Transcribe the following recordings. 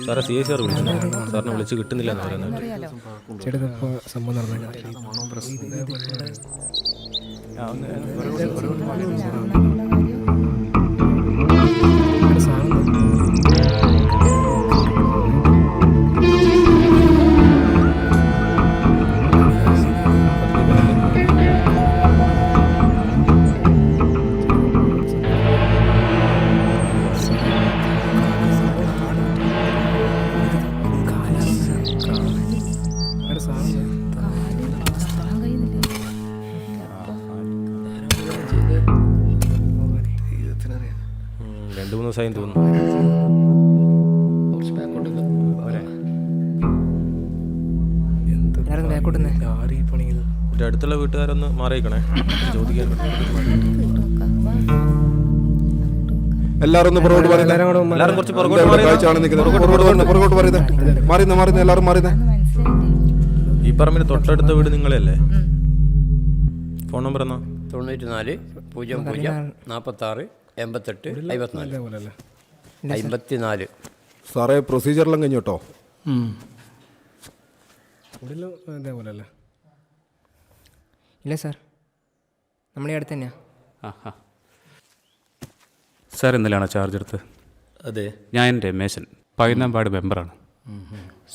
സാറേ CIC sir വിളിക്കുന്നു. സാറിനെ വിളിച്ച് കിട്ടുന്നില്ല എന്ന് പറയുന്നത്. രണ്ട് മൂന്ന് ദിവസമായി തോന്നുന്നു. അടുത്തുള്ള വീട്ടുകാരൊന്ന് മാറിയിക്കണേ, ചോദിക്കാൻ. എല്ലാരും കുറച്ച് ഈ പറമ്പിന് തൊട്ടടുത്ത വീട് നിങ്ങളല്ലേ? ഫോൺ നമ്പർ എന്നാ? 94 00 46 88 54. സാറേ പ്രൊസീജിയറെല്ലാം കഴിഞ്ഞു കേട്ടോ. ഇല്ല സാർ, നമ്മളീ അടുത്ത് തന്നെയാ. സാർ ഇന്നലെയാണോ ചാർജ് എടുത്തത്? അതെ, ഞാൻ രമേശൻ, പതിനാമ്പാട് മെമ്പറാണ്.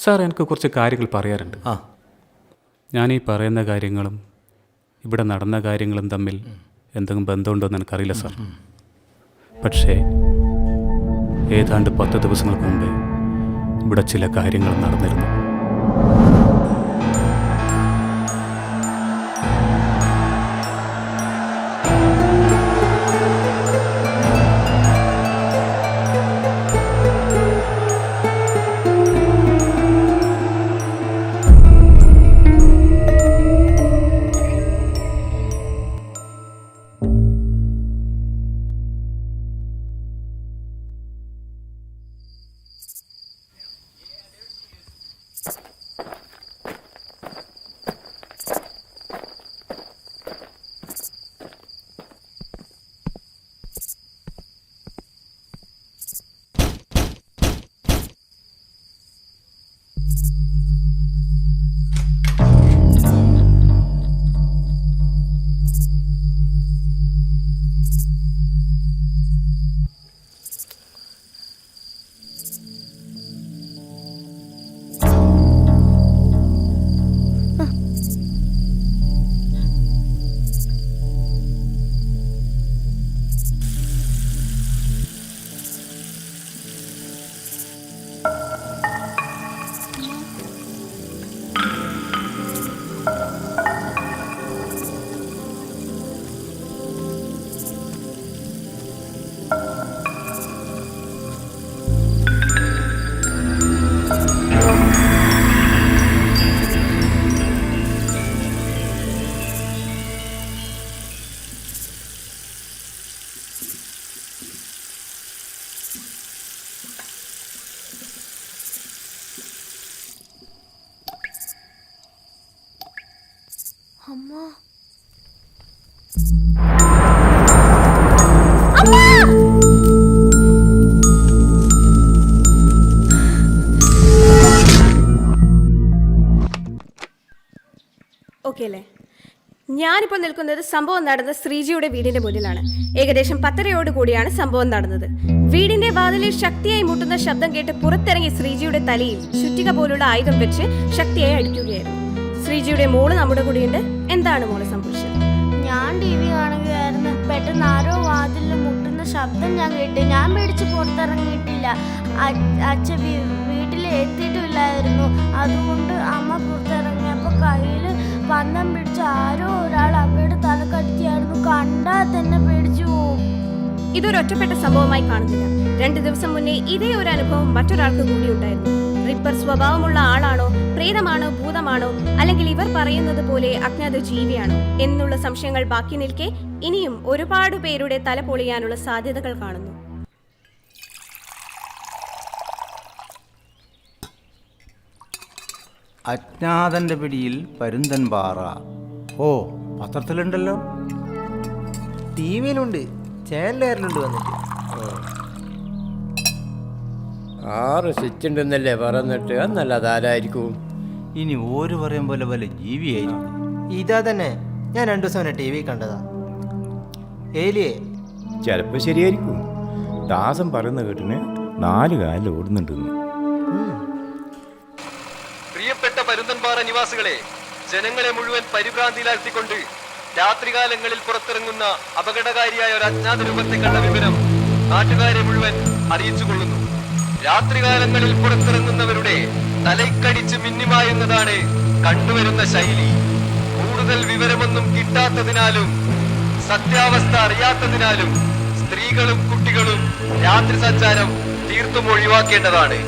സാർ എനിക്ക് കുറച്ച് കാര്യങ്ങൾ പറയാറുണ്ട്. ഞാൻ ഈ പറയുന്ന കാര്യങ്ങളും ഇവിടെ നടന്ന കാര്യങ്ങളും തമ്മിൽ എന്തെങ്കിലും ബന്ധമുണ്ടോ എന്ന് എനിക്കറിയില്ല സാർ. പക്ഷേ ഏതാണ്ട് 10 ദിവസങ്ങൾക്ക് മുമ്പേ ഇവിടെ ചില കാര്യങ്ങൾ നടന്നിരുന്നു. ഓക്കെ അല്ലേ? ഞാനിപ്പോൾ നിൽക്കുന്നത് സംഭവം നടന്ന ശ്രീജിയുടെ വീടിന്റെ മുന്നിലാണ്. ഏകദേശം 10:30 കൂടിയാണ് സംഭവം നടന്നത്. വീടിന്റെ വാതിലിൽ ശക്തിയായി മുട്ടുന്ന ശബ്ദം കേട്ട് പുറത്തിറങ്ങി ശ്രീജിയുടെ തലയിൽ ചുറ്റിക പോലുള്ള ആയുധം വെച്ച് ശക്തിയായി അടിക്കുകയായിരുന്നു. ശ്രീജിയുടെ മോള് നമ്മുടെ കൂടെയുണ്ട്. എന്താണ് മോളെ സംഭവിച്ചത്? ഞാൻ TV കാണുകയായിരുന്നു. പെട്ടെന്ന് ആരോ വാതിലിൽ മുട്ടുന്ന ശബ്ദം ഞാൻ കേട്ടു. ഞാൻ പേടിച്ച് പുറത്തിറങ്ങിയിട്ടില്ല. അച്ഛൻ വീട്ടിൽ എത്തിയിട്ടില്ലായിരുന്നു. അതുകൊണ്ട് അമ്മ പുറത്തിറങ്ങിയപ്പോൾ കയ്യിൽ പന്തം പിടിച്ച് ആരോ ഒരാൾ അമ്മയുടെ തല കടിക്കുകയാണ് അതിനകത്ത് എന്നെ പേടിച്ചു പോവും. ഇതൊരു ഒറ്റപ്പെട്ട സംഭവമായി കാണുന്നില്ല. 2 ദിവസം മുന്നേ ഇതേ ഒരു അനുഭവം മറ്റൊരാൾക്ക് കൂടി ഉണ്ടായിരുന്നു. റിപ്പർ സ്വഭാവമുള്ള ആളാണോ, പ്രേതമാണോ, ഭൂതമാണോ, അല്ലെങ്കിൽ ഇവർ പറയുന്നത് പോലെ അജ്ഞാത ജീവിയാണോ എന്നുള്ള സംശയങ്ങൾ ബാക്കി നിൽക്കെ ഇനിയും ഒരുപാട് പേരുടെ തല പൊളിയാനുള്ള സാധ്യതകൾ കാണുന്നു. അജ്ഞാതന്റെ പിടിയിൽ പരുന്തൻ പാറ. ഓ, പത്രത്തിലുണ്ടല്ലോ. ടി വിയിലുണ്ട്, ചാനലുകാരിലുണ്ട് വന്നിട്ട്. 6 സ്വിച്ച് ഉണ്ടെന്നല്ലേ പറഞ്ഞിട്ട്, എന്നല്ല അതാരായിരിക്കും? ഇനി ഓര് പറയും പോലെ വല്ല ജീവിയായിരിക്കും. ഇതാ തന്നെ, ഞാൻ 2 ദിവസം ടി വി കണ്ടതാ. ഏലിയേ, ചിലപ്പോൾ ശരിയായിരിക്കും. ദാസൻ പറയുന്ന കേട്ടിന് 4 കാലിൽ ഓടുന്നുണ്ടെന്ന്. പ്രിയപ്പെട്ട പരുന്തൻപാറ നിവാസികളെ, ജനങ്ങളെ മുഴുവൻ പരിഭ്രാന്തിയിലാഴ്ത്തിക്കൊണ്ട് രാത്രികാലങ്ങളിൽ പുറത്തിറങ്ങുന്ന അപകടകാരിയായ ഒരു അജ്ഞാത രൂപത്തെ കണ്ട വിവരം നാട്ടുകാരെ മുഴുവൻ അറിയിച്ചുകൊള്ളുന്നു. രാത്രികാലങ്ങളിൽ പുറത്തിറങ്ങുന്നവരുടെ തലയ്ക്കടിച്ച് മിന്നിമായുന്നതാണ് കണ്ടുവരുന്ന ശൈലി. കൂടുതൽ വിവരമൊന്നും കിട്ടാത്തതിനാലും സത്യാവസ്ഥ അറിയാത്തതിനാലും സ്ത്രീകളും കുട്ടികളും രാത്രി സഞ്ചാരം തീർത്തും ഒഴിവാക്കേണ്ടതാണ്.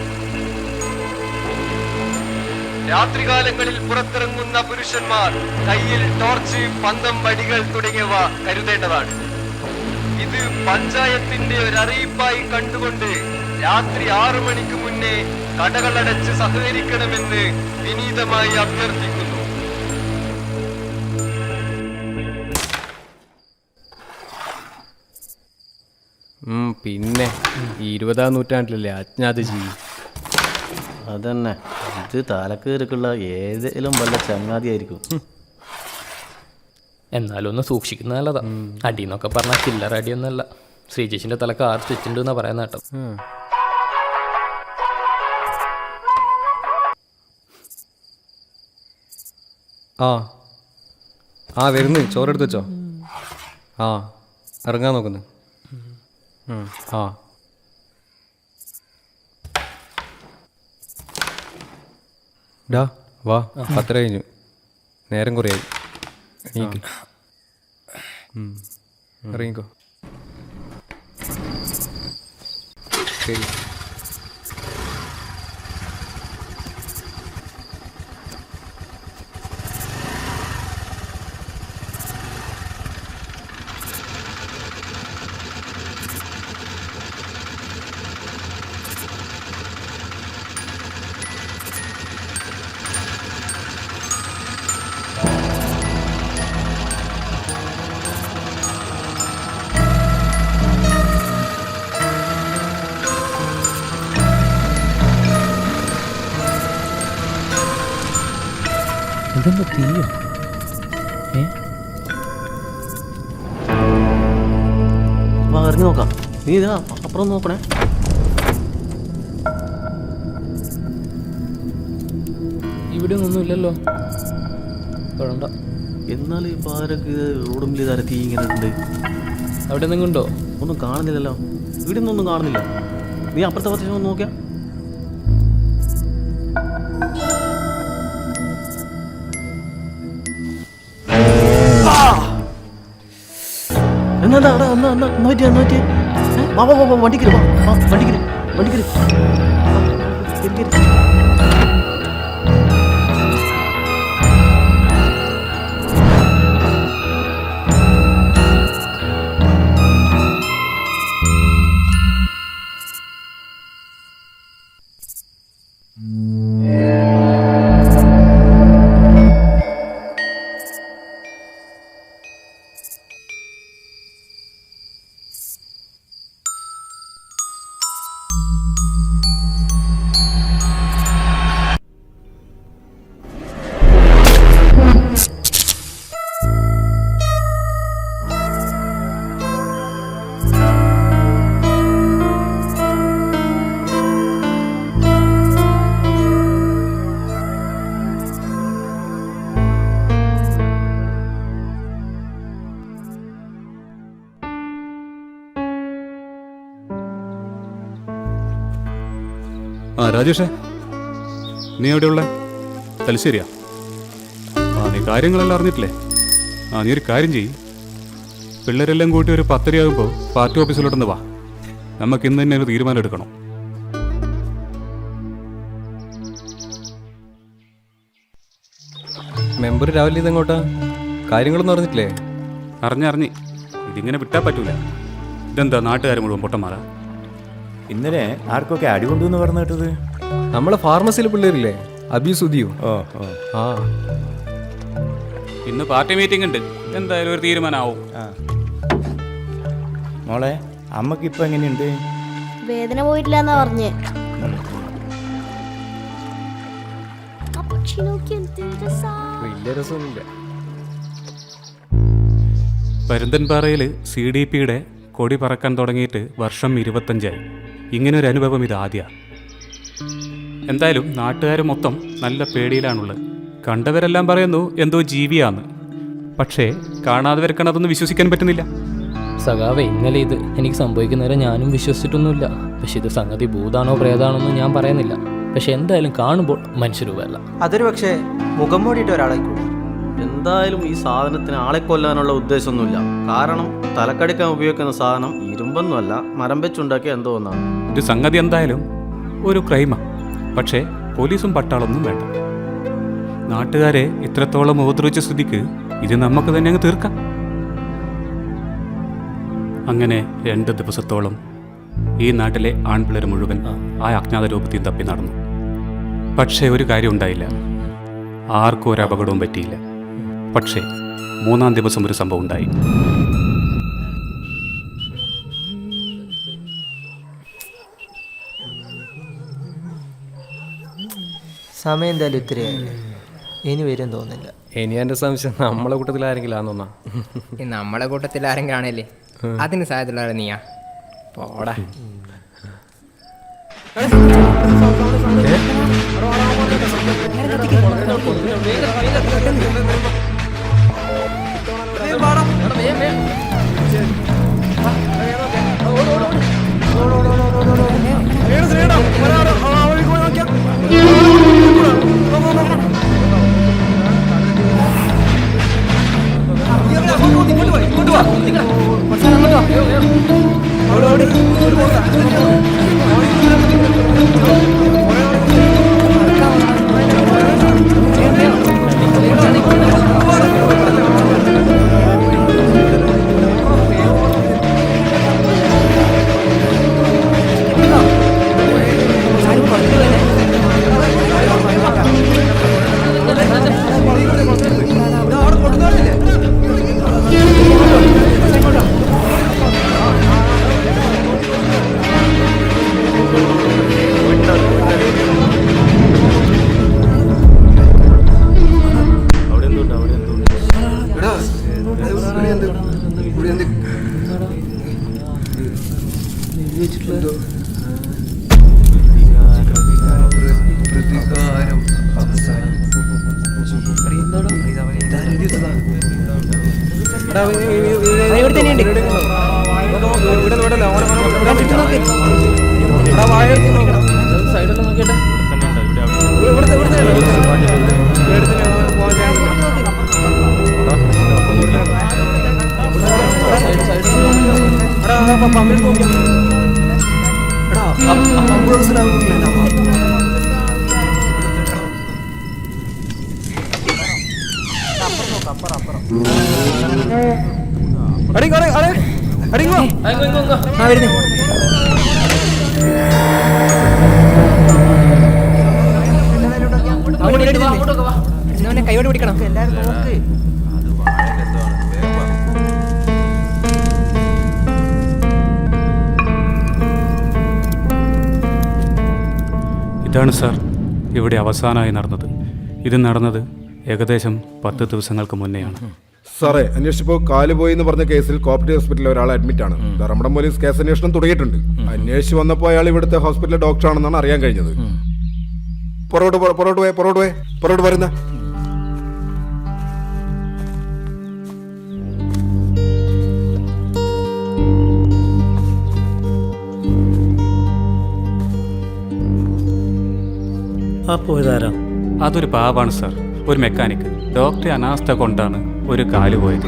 രാത്രികാലങ്ങളിൽ പുറത്തിറങ്ങുന്ന പുരുഷന്മാർ കയ്യിൽ ടോർച്ച്, പന്തം, വടികൾ തുടങ്ങിയവ കരുതേണ്ടതാണ്. ഇത് പഞ്ചായത്തിന്റെ ഒരു അറിയിപ്പായി കണ്ടുകൊണ്ട് രാത്രി 6 മണിക്ക് മുന്നേ കടകളടച്ച് സഹകരിക്കണമെന്ന് വിനീതമായി അഭ്യർത്ഥിക്കുന്നു. പിന്നെ 20-ാം നൂറ്റാണ്ടിലല്ലേ അജ്ഞാത ജീവി. അതന്നെ, ഇത് തലക്കേറിക്കുള്ള ഏതെങ്കിലും വല്ല ചങ്ങാതിയായിരിക്കും. എന്നാലും ഒന്ന് സൂക്ഷിക്കുന്ന നല്ലതാ. അടിയെന്നൊക്കെ പറഞ്ഞാൽ ചില്ലറ അടിയൊന്നുമല്ല. ശ്രീജേഷിന്റെ തലക്ക് 6 സ്റ്റിച്ച് ഉണ്ട് എന്നാ പറയുന്ന കേട്ടോ. വരുന്നു. ചോറെടുത്ത് വെച്ചോ. ഇറങ്ങാൻ നോക്കുന്നു. ഡാ വാ, 10 കഴിഞ്ഞു. നേരം കുറയായി. എണീക്ക്. ഇറങ്ങിക്കോ. ശരി. ഇതെന്താ തീയോ? ഇറങ്ങി നോക്കാം. നീ ഇതാ അപ്പുറം നോക്കണേ. ഇവിടെ ഒന്നും ഇല്ലല്ലോ. വേണ്ട. എന്നാൽ ഈ പാരക്ക് റോഡുമ്പിൽ ഇതാരെ തീ ഇങ്ങനെ ഉണ്ട്. അവിടെ എന്തെങ്കിലും ഉണ്ടോ? ഒന്നും കാണുന്നില്ലല്ലോ. ഇവിടെ ഒന്നും കാണുന്നില്ല. നീ അപ്പുറത്തെ പച്ച ഒന്ന് നോക്കിയാ. എന്നാ നോറ്റിയേ. വണ്ടിക്കര് വണ്ടിക്കര്. രാജേഷേ, നീ എവിടെയുള്ള? തലശ്ശേരിയാ? നീ കാര്യങ്ങളെല്ലാം അറിഞ്ഞിട്ടില്ലേ? നീ ഒരു കാര്യം ചെയ്യ്. പിള്ളേരെല്ലാം കൂട്ടി ഒരു 10:30 പാർട്ടി ഓഫീസിലോട്ടൊന്ന് വാ. നമുക്ക് ഇന്ന് തന്നെ ഒരു തീരുമാനം എടുക്കണം. മെമ്പർ രാവിലെ ഇതെങ്ങോട്ടാ? കാര്യങ്ങളൊന്നും അറിഞ്ഞിട്ടില്ലേ? അറിഞ്ഞ് ഇതിങ്ങനെ വിട്ടാൽ പറ്റൂല. ഇതെന്താ നാട്ടുകാർ മുഴുവൻ പൊട്ടന്മാരാ? ഇന്നലെ ആർക്കൊക്കെ അടികൊണ്ടു എന്ന് പറഞ്ഞു കേട്ടത്? നമ്മളെ ഫാർമസിയിലെ പിള്ളേരില്ലേ, അബി സുധിയോ? ആ, ഇന്ന് പാർട്ടി മീറ്റിംഗ് ഉണ്ട്, എന്തായാലും ഒരു തീരുമാനമാവും. മോളെ, അമ്മക്കിപ്പോൾ എങ്ങനെയുണ്ട്? വേദന പോയിട്ടില്ല എന്നാ പറഞ്ഞേ. വലിയ രസമൊന്നുമില്ല. പരുന്തൻപാറയിൽ CDPയുടെ കൊടി പറക്കാൻ തുടങ്ങിയിട്ട് വർഷം 25ആയി. ഇങ്ങനൊരു അനുഭവം ഇതാദ്യമാണ്. എന്തായാലും നാട്ടുകാർ മൊത്തം നല്ല പേടിയിലാണുള്ളത്. കണ്ടവരെല്ലാം പറയുന്നു എന്തോ ജീവിയാന്ന്. പക്ഷേ കാണാതെ വരക്കണതൊന്നും വിശ്വസിക്കാൻ പറ്റുന്നില്ല. സഖാവേ, ഇന്നലെ ഇത് എനിക്ക് സംഭവിക്കുന്നവരെ ഞാനും വിശ്വസിച്ചിട്ടൊന്നുമില്ല. പക്ഷെ ഇത് സംഗതി ഭൂതാണോ പ്രേതാണോന്നും ഞാൻ പറയുന്നില്ല. പക്ഷെ എന്തായാലും കാണുമ്പോൾ മനുഷ്യരൂപമല്ല. അതൊരു പക്ഷേ മുഖം മൂടിയിട്ട് ഒരാളായിക്കോട്ടെ. എന്തായാലും ഈ സാധനത്തിന് ആളെ കൊല്ലാനുള്ള ഉദ്ദേശമൊന്നുമില്ല. കാരണം തലക്കടിക്കാൻ ഉപയോഗിക്കുന്ന സാധനം ഇരുമ്പൊന്നുമല്ല, മരം വെച്ചുണ്ടാക്കിയ എന്തോ ഒന്നാണ്. ഇത് സംഗതി എന്തായാലും ഒരു ക്രൈമാണ്. പക്ഷേ പോലീസും പട്ടാളൊന്നും വേണ്ട. നാട്ടുകാരെ ഇത്രത്തോളം ഉപദ്രവിച്ച സ്ഥിതിക്ക് ഇത് നമുക്ക് തന്നെ അങ്ങ് തീർക്കാം. അങ്ങനെ 2 ദിവസത്തോളം ഈ നാട്ടിലെ ആൺപിള്ളേർ മുഴുവൻ ആ അജ്ഞാത രൂപത്തിൽ തപ്പി നടന്നു. പക്ഷേ ഒരു കാര്യം ഉണ്ടായില്ല. ആർക്കും ഒരു അപകടവും പറ്റിയില്ല. പക്ഷേ 3-ാം ദിവസം ഒരു സംഭവം ഉണ്ടായി. സമയം എന്തായാലും ഇത്രയായില്ലേ, ഇനി വരും തോന്നില്ല. ഇനി എൻ്റെ സംശയം നമ്മളെ കൂട്ടത്തിൽ ആരെങ്കിലും ആണെന്നാ. നമ്മളെ കൂട്ടത്തിൽ ആരും കാണല്ലേ, അതിന് സാധ്യതയുള്ള നീയാ. പോടാ. കൈയോട് പിടിക്കണം. ഇതാണ് സാർ ഇവിടെ അവസാനമായി നടന്നത്. ഇത് നടന്നത് ഏകദേശം 10 ദിവസങ്ങൾക്ക് മുന്നെയാണ്. സാറേ, അന്വേഷിച്ചപ്പോൾ കാല് പോയി എന്ന് പറഞ്ഞ കേസിൽ കോപ്പറേറ്റീവ് ഹോസ്പിറ്റലിൽ ഒരാൾ അഡ്മിറ്റ് ആണ്. ധർമ്മടം പോലീസ് കേസ് അന്വേഷണം തുടങ്ങിയിട്ടുണ്ട്. അന്വേഷിച്ച് വന്നപ്പോൾ അയാൾ ഇവിടുത്തെ ഹോസ്പിറ്റലിലെ ഡോക്ടറാണെന്നാണ് അറിയാൻ കഴിഞ്ഞത്. പുറകോട്ട് വരുന്ന അതൊരു പാവാണ് സാർ, ഒരു മെക്കാനിക്. ഡോക്ടറെ അനാസ്ഥ കൊണ്ടാണ് ഒരു കാല് പോയത്.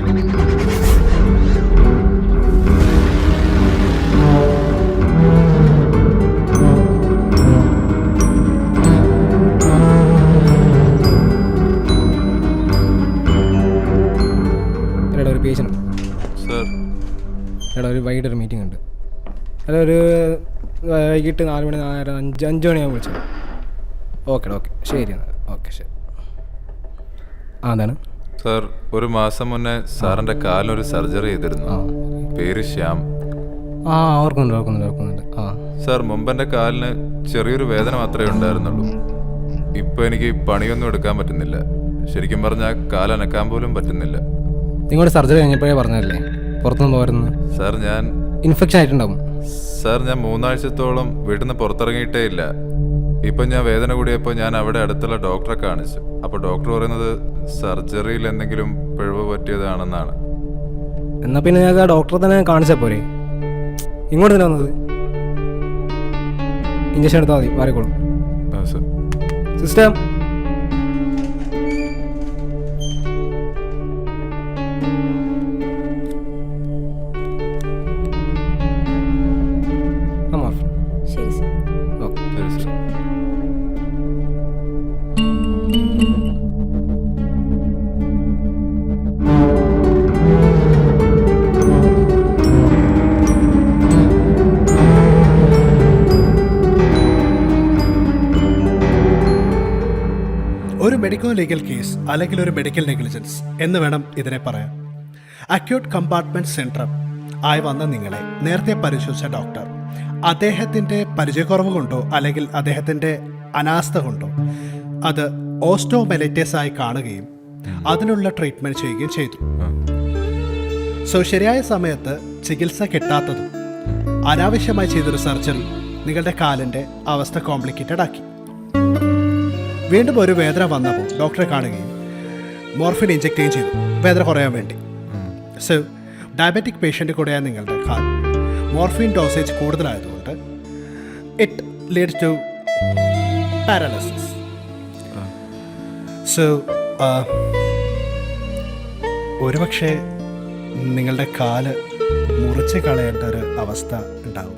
സർ. എടാ ഒരു വൈകിട്ട് ഒരു മീറ്റിംഗ് ഉണ്ട്. അല്ല ഒരു വൈകിട്ട് 4 മണി 5 മണി ഞാൻ വിളിച്ചത്. ഓക്കെ ശരി എന്നാൽ. ഓക്കെ ശരി. അതാണ് സർ, ഒരു മാസം മുന്നേ സാറിൻ്റെ കാലിനൊരു സർജറി ചെയ്തിരുന്നു. പേര് ശ്യാം. ഓർക്കുന്നുണ്ട്. സാർ, മുമ്പ് എൻ്റെ കാലിന് ചെറിയൊരു വേദന മാത്രമേ ഉണ്ടായിരുന്നുള്ളൂ. ഇപ്പോൾ എനിക്ക് പണിയൊന്നും എടുക്കാൻ പറ്റുന്നില്ല. ശരിക്കും പറഞ്ഞാൽ കാലനക്കാൻ പോലും പറ്റുന്നില്ല. നിങ്ങളുടെ സർജറി കഴിഞ്ഞപ്പോഴേ പറഞ്ഞതല്ലേ പുറത്തുനിന്ന് പോരുന്നു. സാർ, ഞാൻ ഇൻഫെക്ഷൻ ആയിട്ടുണ്ടാവും. സാർ, ഞാൻ 3 ആഴ്ചത്തോളം വീട്ടിൽ നിന്ന് പുറത്തിറങ്ങിയിട്ടേ ഇല്ല. ഇപ്പം ഞാൻ വേദന കൂടിയപ്പോൾ ഞാൻ അവിടെ അടുത്തുള്ള ഡോക്ടറെ കാണിച്ചു. അപ്പോൾ ഡോക്ടർ പറയുന്നത് സർജറിയിൽ എന്തെങ്കിലും പിഴവ് പറ്റിയതാണെന്നാണ്. എന്നാൽ പിന്നെ ഞങ്ങൾക്ക് ആ ഡോക്ടറെ തന്നെ കാണിച്ചാൽ പോരെ? ഇങ്ങോട്ട് തന്നെ വന്നത്. ഇഞ്ചക്ഷൻ എടുത്താൽ മതി, മാറിക്കോളും. സർ. സിസ്റ്റം ശരി സർ. ശരി സർ. ഒരു മെഡിക്കോ ലീഗൽ കേസ് അല്ലെങ്കിൽ ഒരു മെഡിക്കൽ നെഗ്ലിജൻസ് എന്ന് വേണം ഇതിനെ പറയാൻ. അക്യൂട്ട് കമ്പാർട്ട്മെന്റ് സിൻഡ്രോം ആയി വന്ന നിങ്ങളെ നേരത്തെ പരിശോധിച്ച ഡോക്ടർ അദ്ദേഹത്തിൻ്റെ പരിചയക്കുറവ് കൊണ്ടോ അല്ലെങ്കിൽ അദ്ദേഹത്തിൻ്റെ അനാസ്ഥ കൊണ്ടോ അത് ഓസ്റ്റോമെലൈറ്റിസ് ആയി കാണുകയും അതിനുള്ള ട്രീറ്റ്മെൻറ്റ് ചെയ്യുകയും ചെയ്തു. ശരിയായ സമയത്ത് ചികിത്സ കിട്ടാത്തതും അനാവശ്യമായി ചെയ്തൊരു സർജറി നിങ്ങളുടെ കാലിൻ്റെ അവസ്ഥ കോംപ്ലിക്കേറ്റഡ് ആക്കി. വീണ്ടും ഒരു വേദന വന്നപ്പോൾ ഡോക്ടറെ കാണുകയും മോർഫിൻ ഇഞ്ചെക്ട് ചെയ്യുകയും ചെയ്തു വേദന കുറയാൻ വേണ്ടി. സോ ഡയബറ്റിക് പേഷ്യൻ്റ് കൂടെയാണ് നിങ്ങളുടെ കാൽ. മോർഫിൻ ഡോസേജ് കൂടുതലായതുകൊണ്ട് it leads to paralysis. So ഒരുപക്ഷെ നിങ്ങളുടെ കാല് മുറിച്ച് കളയേണ്ട ഒരു അവസ്ഥ ഉണ്ടാവും.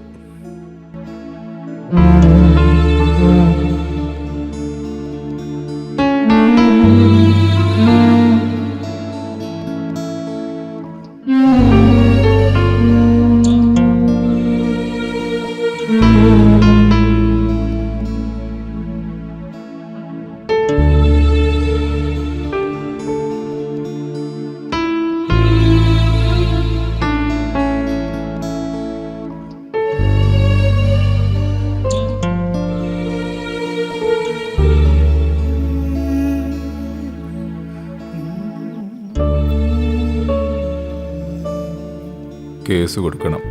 കേസ് കൊടുക്കണം.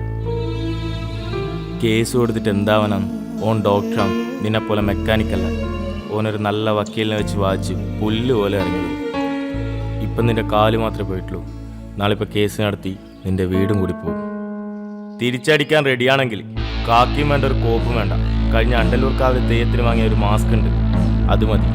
കേസ് കൊടുത്തിട്ട് എന്താവണം? ഓൻ ഡോക്ടറാണ്, നിന്നെപ്പോലെ മെക്കാനിക്കല്ല. ഓനൊരു നല്ല വക്കീലിനെ വെച്ച് വായിച്ച് പുല്ല് പോലെ ഇറങ്ങി. ഇപ്പം നിൻ്റെ കാല് മാത്രമേ പോയിട്ടുള്ളൂ. നാളെ ഇപ്പോൾ കേസ് നടത്തി നിൻ്റെ വീടും കൂടി പോകും. തിരിച്ചടിക്കാൻ റെഡിയാണെങ്കിൽ കാക്കിയും വേണ്ട, ഒരു കോപ്പും വേണ്ട. കഴിഞ്ഞ അണ്ടല്ലൂർക്കാവിലെ തെയ്യത്തിന് വാങ്ങിയ ഒരു മാസ്ക് ഉണ്ട്, അത് മതി.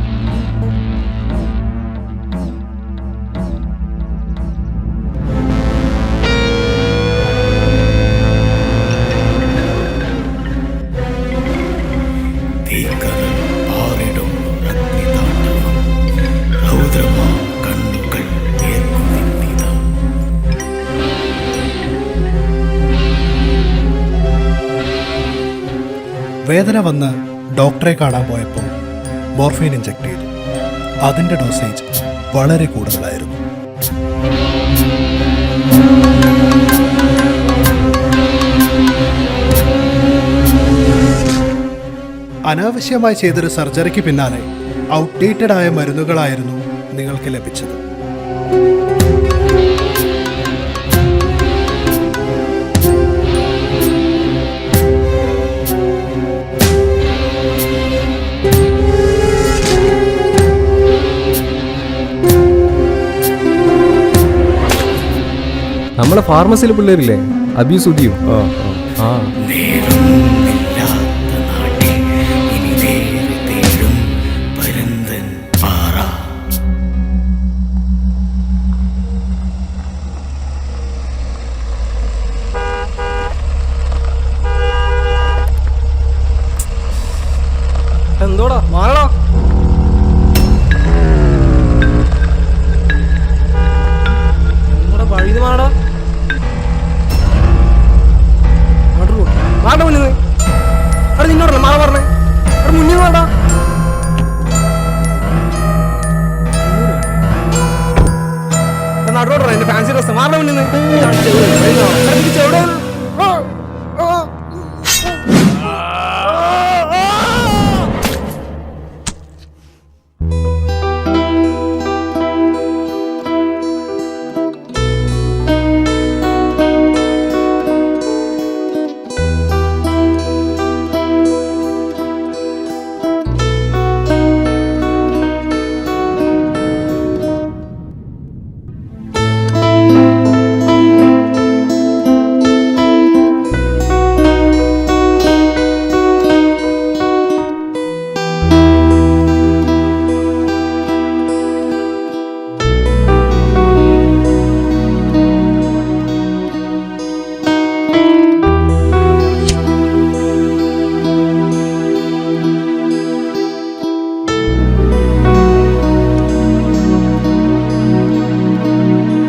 വേദന വന്ന് ഡോക്ടറെ കാണാൻ പോയപ്പോൾ മോർഫിൻ ഇഞ്ചെക്ട് ചെയ്തു. അതിൻ്റെ ഡോസേജ് വളരെ കൂടുതലായിരുന്നു. അനാവശ്യമായി ചെയ്തൊരു സർജറിക്ക് പിന്നാലെ ഔട്ട്ഡേറ്റഡ് ആയ മരുന്നുകളായിരുന്നു നിങ്ങൾക്ക് ലഭിച്ചത്. നമ്മളെ ഫാർമസിയിലെ പിള്ളേരില്ലേ, അബി സുധിയോ? ആ എന്തോടാ മാറടാ. വഴിന്ന് മാറടാ. മാറ മുന്നിൽ നിന്ന്. അവിടെ നിന്നോടല്ലോ മാറ പറഞ്ഞേ. അവിടെ മുന്നിൽ വേണ്ട. നടുവോട്ടോ എന്റെ ഫാൻസി ഡ്രസ് മാറ മുന്നിൽ നിന്ന്. എവിടെ